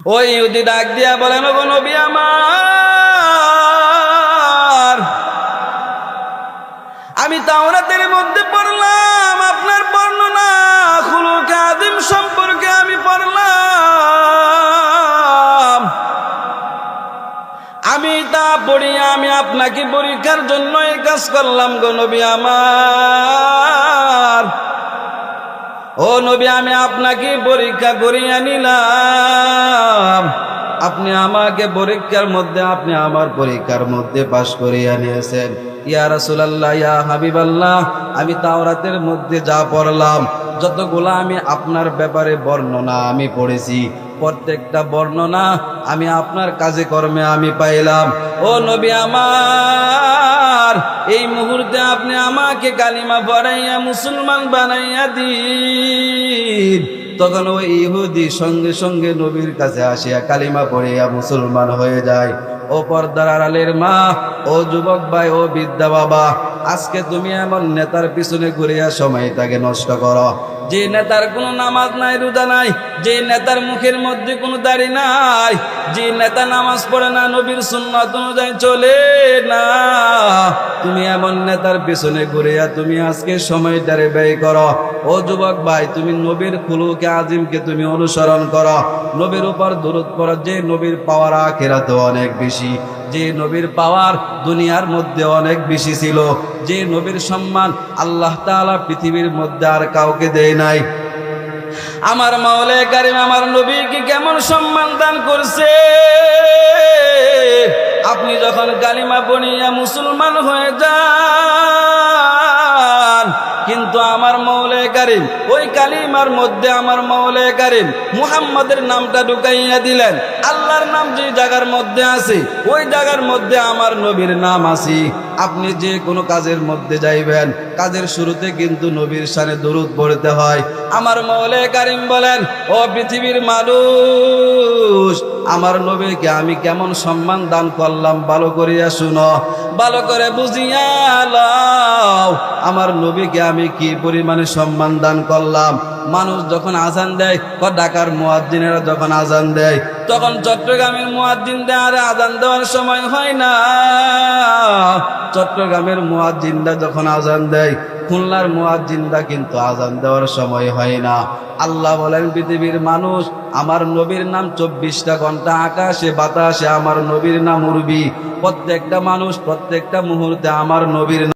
ওই ইহুদি ডাক দিয়া বলেন, ওগো নবী আমার, আমি তাওরাতের মধ্যে পড়লাম আপনার বর্ণনা খুলুকে আদিম সম্পর্কে আমি পড়লাম, আমি তা পড়িয়া আমি আপনাকে পরীক্ষার জন্য এই কাজ করলাম গো নবী আমার। ও নবী, আমি আপনাকে পরীক্ষা করিয়া নিলাম, আপনি আমাকে পরীক্ষার মধ্যে, আপনি আমার পরীক্ষার মধ্যে পাশ করিয়া নিয়েছেন। ইয়া রাসূলুল্লাহ, ইয়া হাবিবাল্লাহ, আমি তাওরাতের মধ্যে যা পড়লাম, যতগুলা আমি আপনার ব্যাপারে বর্ণনা আমি পড়েছি, প্রত্যেকটা বর্ণনা আমি আপনার কাজে কর্মে আমি পাইলাম। ও নবী আমার, এই মুহূর্তে আপনি আমাকে কালিমা পড়াইয়া মুসলমান বানাইয়া দিন। তখন ওই ইহুদি সঙ্গে সঙ্গে নবীর কাছে আসিয়া কালিমা পড়িয়া মুসলমান হয়ে যায়। ও পর্দার আড়ালের মা, ও যুবক ভাই, ও বিদ্যা বাবা, আজকে তুমি এমন নেতার পিছনে ঘুরিয়া সময়টাকে নষ্ট করো, যে নেতার কোনো নামাজ নাই, রোজা নাই, যে নেতার মুখের মধ্যে কোনো দাড়ি নাই, যে নেতা নামাজ পড়ে না, নবীর সুন্নাত অনুযায়ী চলে না, তুমি এমন নেতার পিছনে ঘুরিয়া তুমি আজকে সময়টারে ব্যয় করো। ও যুবক ভাই, তুমি নবীর খুলুকে আজিমকে তুমি অনুসরণ করো, নবীর উপর দরুদ পড়ো, যে নবীর পাওয়ার আখিরাতে অনেক বেশি, যে নবীর পাওয়ার দুনিয়ার মধ্যে অনেক বেশি ছিল, যে নবীর সম্মান আল্লাহ তাআলা পৃথিবীর মধ্যে আর কাউকে দেয় নাই। আমার মাওলায়ে কারীম আমার নবীকে কেমন সম্মান দান করছে। আপনি যখন কালিমা পড়িয়া মুসলমান হয়ে যান, কিন্তু আমার মাওলায়ে কারীম ওই কালিমার মধ্যে আমার মাওলায়ে কারীম মুহাম্মাদের নামটা ঢুকাইয়া দিলেন। আল্লাহর নাম যে জায়গার মধ্যে আছে, ওই জায়গার মধ্যে আমার নবীর নাম আছে। আপনি যে কোনো কাজের মধ্যে যাইবেন, কাজের শুরুতে কিন্তু নবীর শানে দরুদ পড়তে হয়। আমার মাওলায়ে কারীম বলেন, ও পৃথিবীর মানুষ, আমার নবীকে আমি কেমন সম্মান দান করলাম ভালো করিয়া শুনো, ভালো করে বুঝিয়া লও। আমার নবীকে আমি কি পরিমাণে সম্মান দান করলাম। মানুষ যখন আজান দেয়, ঢাকার মুয়াজ্জিনেরা যখন আজান দেয়, তখন চট্টগ্রামের মুয়াজ্জিনদের আর আজান দেওয়ার সময় হয় না। চট্টগ্রামের মুয়াজ্জিনরা যখন আজান দেয়, খুলনার মুয়াজ্জিনরা কিন্তু আজান দেওয়ার সময় হয় না। আল্লাহ বলেন, পৃথিবীর মানুষ, আমার নবীর নাম 24টা ঘন্টা আকাশে বাতাসে আমার নবীর নাম উড়বি। প্রত্যেকটা মানুষ প্রত্যেকটা মুহূর্তে আমার নবীর